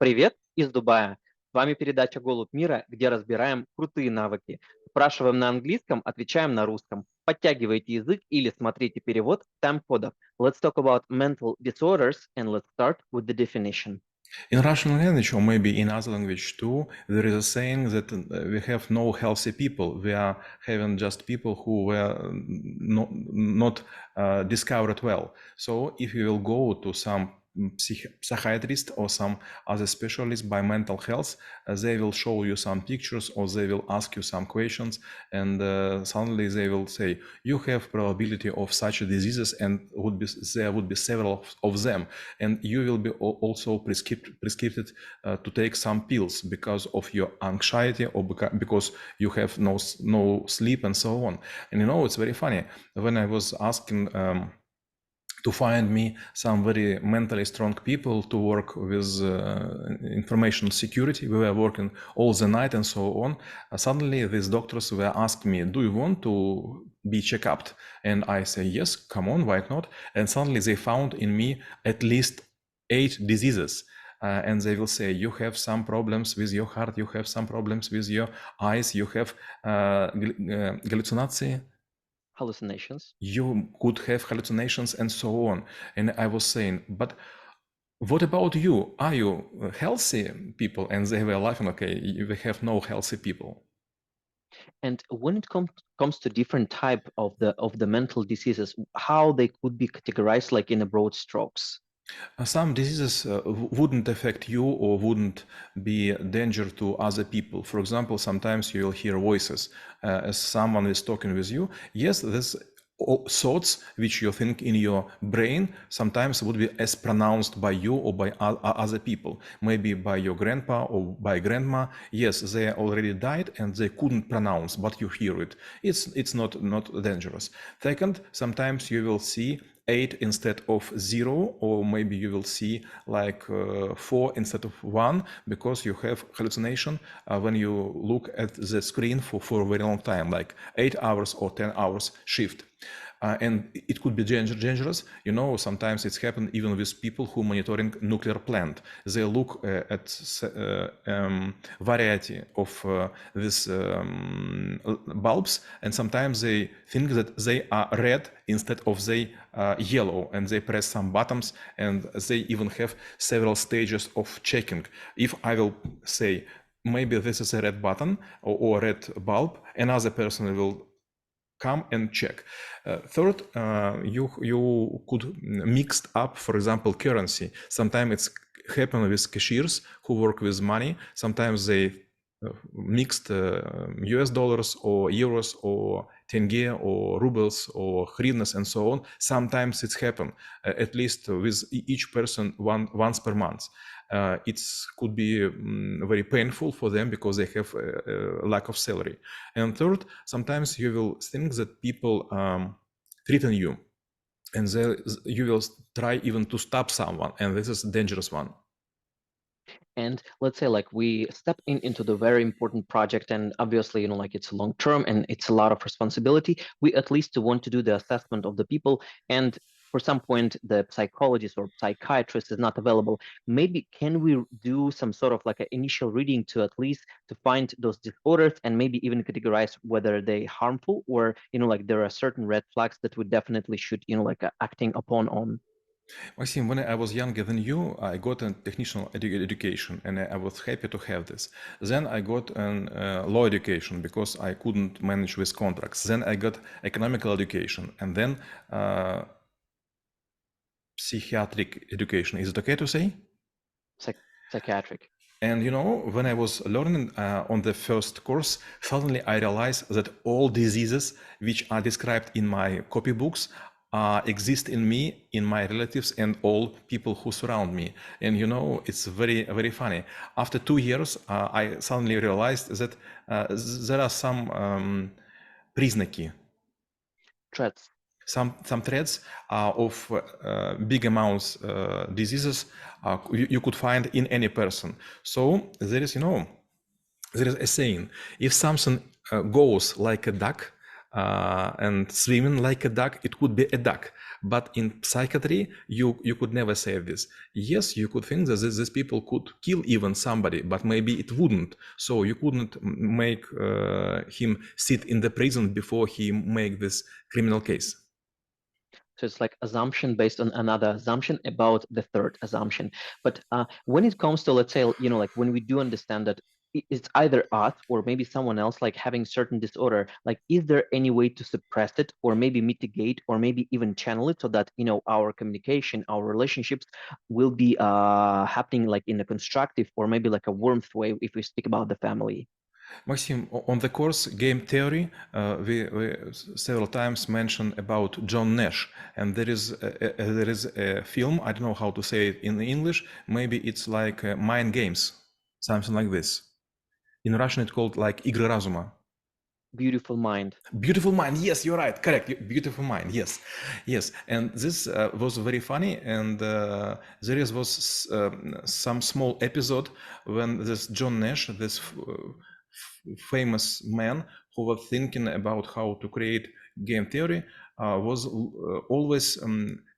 Привет из Дубая. С вами передача «ГолубьМира», где разбираем крутые навыки. Спрашиваем на английском, отвечаем на русском. Подтягивайте язык или смотрите перевод в тайм-кодах. Let's talk about mental disorders and let's start with the definition. In Russian language, or maybe in other language too, there is a saying that we have no healthy people. We are having just people who were not discovered well. So if you will go to some psychiatrist or some other specialist by mental health, they will show you some pictures or they will ask you some questions, and suddenly they will say you have probability of such diseases, and there would be several of them, and you will be also prescribed to take some pills because of your anxiety or because you have no sleep and so on. And it's very funny when I was asking to find me some very mentally strong people to work with information security. We were working all the night and so on. Suddenly these doctors were asking me, do you want to be checked up? And I say, yes, come on, why not? And suddenly they found in me at least 8 diseases. And they will say, you have some problems with your heart, you have some problems with your eyes, you have Hallucinations. you could have hallucinations and so on. And I was saying, but what about you? Are you healthy people? And they were laughing, okay, we have no healthy people. And when it comes to different type of the mental diseases, how they could be categorized like in a broad strokes? Some diseases wouldn't affect you or wouldn't be a danger to other people. For example, sometimes you will hear voices as someone is talking with you. Yes, there's thoughts which you think in your brain sometimes would be as pronounced by you or by other people, maybe by your grandpa or by grandma. Yes, they already died and they couldn't pronounce, but you hear it. It's not dangerous. Second, sometimes you will see 8 instead of 0, or maybe you will see like 4 instead of 1 because you have hallucination when you look at the screen for a very long time, like 8 hours or 10 hours shift. And it could be dangerous. Sometimes it's happened even with people who monitoring nuclear plant. They look at variety of these bulbs, and sometimes they think that they are red instead of they yellow, and they press some buttons, and they even have several stages of checking. If I will say maybe this is a red button or red bulb, another person will come and check. Third, you could mix up, for example, currency. Sometimes it's happen with cashiers who work with money. Sometimes they mixed US dollars or euros or tenge or rubles or hryvnias and so on. Sometimes it's happen at least with each person once per month. It could be very painful for them because they have a lack of salary. And third, sometimes you will think that people threaten you, and you will try even to stop someone, and this is a dangerous one. And let's say like we step into the very important project, and obviously like it's long term and it's a lot of responsibility. We at least want to do the assessment of the people, and for some point the psychologist or psychiatrist is not available. Maybe can we do some sort of like an initial reading to at least to find those disorders and maybe even categorize whether they harmful or like there are certain red flags that we definitely should like acting upon on. Maxim, when I was younger than you, I got a technical education, and I was happy to have this. Then I got a law education because I couldn't manage with contracts. Then I got economical education, and then psychiatric education. Is it okay to say? Psychiatric. And when I was learning on the first course, suddenly I realized that all diseases which are described in my copybooks exist in me, in my relatives, and all people who surround me. And it's very, very funny. After 2 years, I suddenly realized that there are some признаки, Threats. some threads of big amounts diseases you could find in any person. So there is a saying: if something goes like a duck, and swimming like a duck, it could be a duck. But in psychiatry, you could never say this. Yes, you could think that these people could kill even somebody, but maybe it wouldn't. So you couldn't make him sit in the prison before he make this criminal case. So it's like assumption based on another assumption about the third assumption. But when it comes to, let's say, like when we do understand that it's either us or maybe someone else like having certain disorder, like is there any way to suppress it or maybe mitigate or maybe even channel it so that our communication, our relationships will be happening like in a constructive or maybe like a warmth way if we speak about the family? Maxim, on the course Game Theory, we several times mentioned about John Nash, and there is a film, I don't know how to say it in English, maybe it's like Mind Games, something like this. In Russian it's called like Игры разума. Beautiful Mind. Beautiful Mind, yes, you're right, correct. Beautiful Mind, yes. And this was very funny, and there was some small episode when this John Nash, this famous man who was thinking about how to create game theory, was always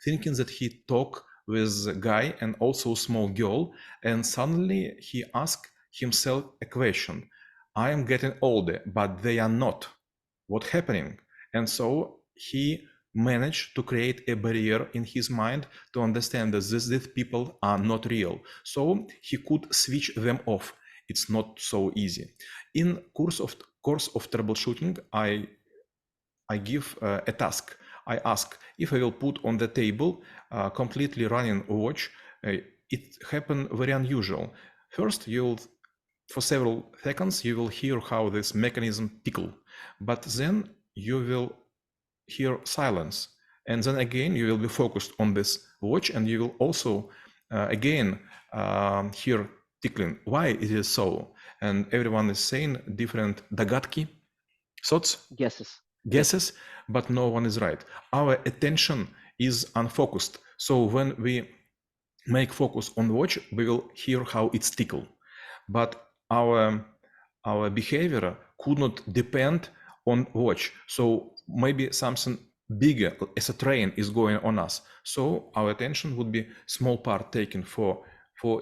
thinking that he talk with a guy and also a small girl, and suddenly he asked himself a question: I am getting older, but they are not. What's happening? And so he managed to create a barrier in his mind to understand that these people are not real. So he could switch them off. It's not so easy. In course of troubleshooting, I give a task. I ask if I will put on the table completely running watch. It happened very unusual. First, for several seconds, you will hear how this mechanism tickle, but then you will hear silence. And then again, you will be focused on this watch, and you will also again hear tickling. Why it is so? And everyone is saying different догадки, thoughts, Guesses. guesses, but no one is right. Our attention is unfocused. So when we make focus on watch, we will hear how it's tickle. But our behavior could not depend on watch. So maybe something bigger as a train is going on us. So our attention would be small part taken for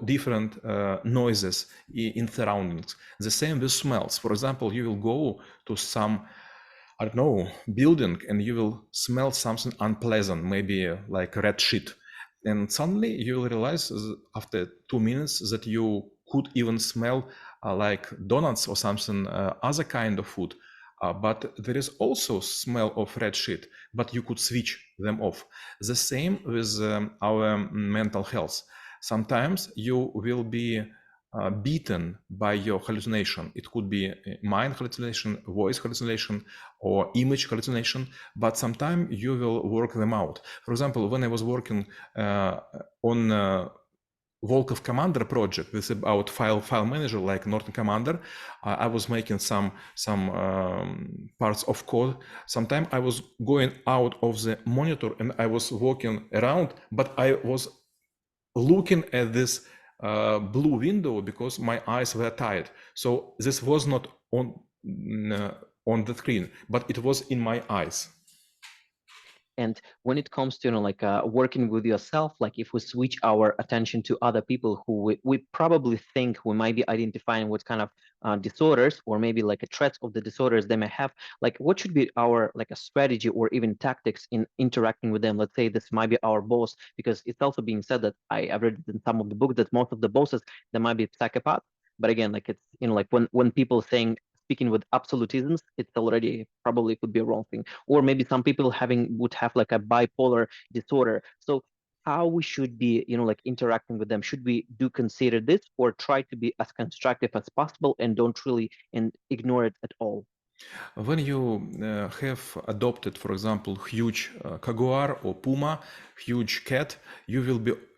different noises in surroundings. The same with smells. For example, you will go to some, I don't know, building and you will smell something unpleasant, maybe like red shit. And suddenly you will realize after 2 minutes that you could even smell like donuts or something other kind of food. But there is also smell of red shit, but you could switch them off. The same with our mental health. Sometimes you will be beaten by your hallucination. It could be mind hallucination, voice hallucination, or image hallucination, but sometimes you will work them out. For example, when I was working on Volkov Commander project, this is about file manager like Norton Commander. I was making some parts of code. Sometimes I was going out of the monitor and I was walking around, but I was looking at this blue window because my eyes were tired. So this was not on the screen, but it was in my eyes. And when it comes to like working with yourself, like if we switch our attention to other people who we probably think we might be identifying what kind of disorders or maybe like a threats of the disorders they may have, like what should be our like a strategy or even tactics in interacting with them? Let's say this might be our boss, because it's also being said that I've read in some of the books that most of the bosses, they might be psychopaths. But again, like it's like when people saying speaking with absolutisms, it's already probably could be a wrong thing. Or maybe some people would have like a bipolar disorder. So how we should be, like interacting with them? Should we do consider this or try to be as constructive as possible and don't really and ignore it at all? When you have adopted, for example, huge jaguar or puma, huge cat, you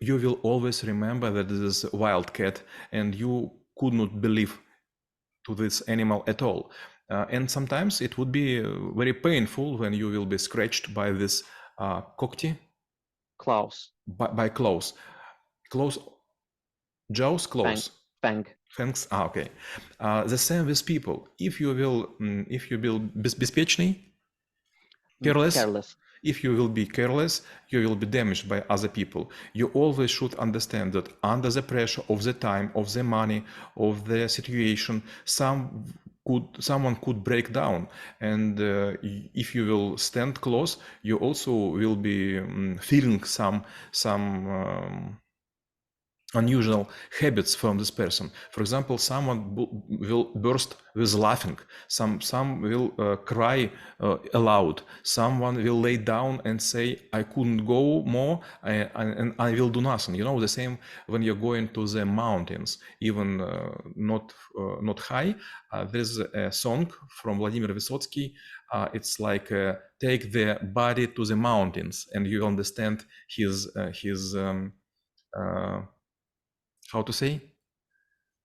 will always remember that this is a wild cat, and you could not believe to this animal at all. And sometimes it would be very painful when you will be scratched by this когти. Klaus. By claws. Jaws, claws. Fang. Thanks. Okay. The same with people. If you will беспечный, Careless. careless. If you will be careless, you will be damaged by other people. You always should understand that under the pressure of the time, of the money, of the situation, someone could break down. And if you will stand close, you also will be feeling some unusual habits from this person. For example, someone will burst with laughing. Some will cry aloud. Someone will lay down and say, "I couldn't go more, and I will do nothing." You know, the same when you're going to the mountains, even not high. There's a song from Vladimir Vysotsky. It's like take the body to the mountains, and you understand his how to say?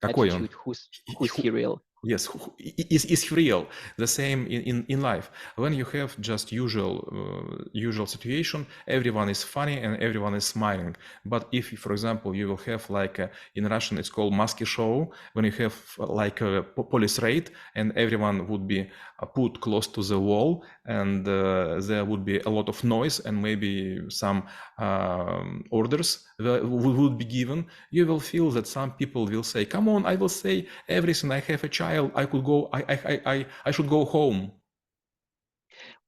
Какой он? Attitude, who's he real? Yes, is real. The same in life. When you have just usual situation, everyone is funny and everyone is smiling. But if, for example, you will have like in Russian it's called maski show, when you have like a police raid and everyone would be put close to the wall and there would be a lot of noise and maybe some orders would be given, you will feel that some people will say, "Come on, I will say everything. I have a child. I could go. I should go home."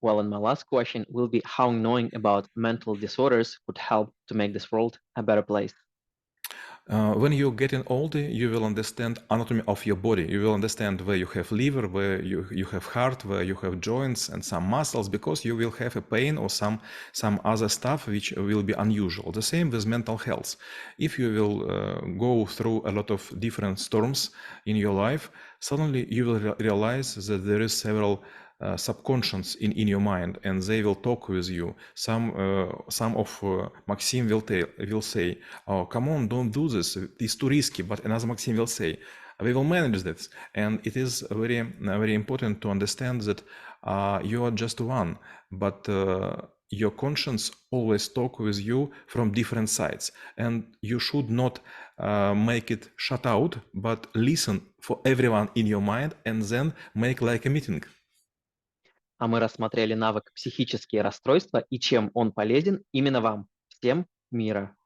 Well, and my last question will be how knowing about mental disorders could help to make this world a better place. When you're getting older, you will understand anatomy of your body. You will understand where you have liver, where you have heart, where you have joints and some muscles, because you will have a pain or some other stuff which will be unusual. The same with mental health. If you will go through a lot of different storms in your life, suddenly you will realize that there is several subconscious in your mind, and they will talk with you. Some of Maxim will say, "Oh, come on, don't do this. It's too risky." But another Maxim will say, "We will manage this." And it is very important to understand that you are just one, but your conscience always talk with you from different sides, and you should not make it shut out, but listen for everyone in your mind and then make like a meeting. А мы рассмотрели навык психические расстройства и чем он полезен именно вам. Всем мира!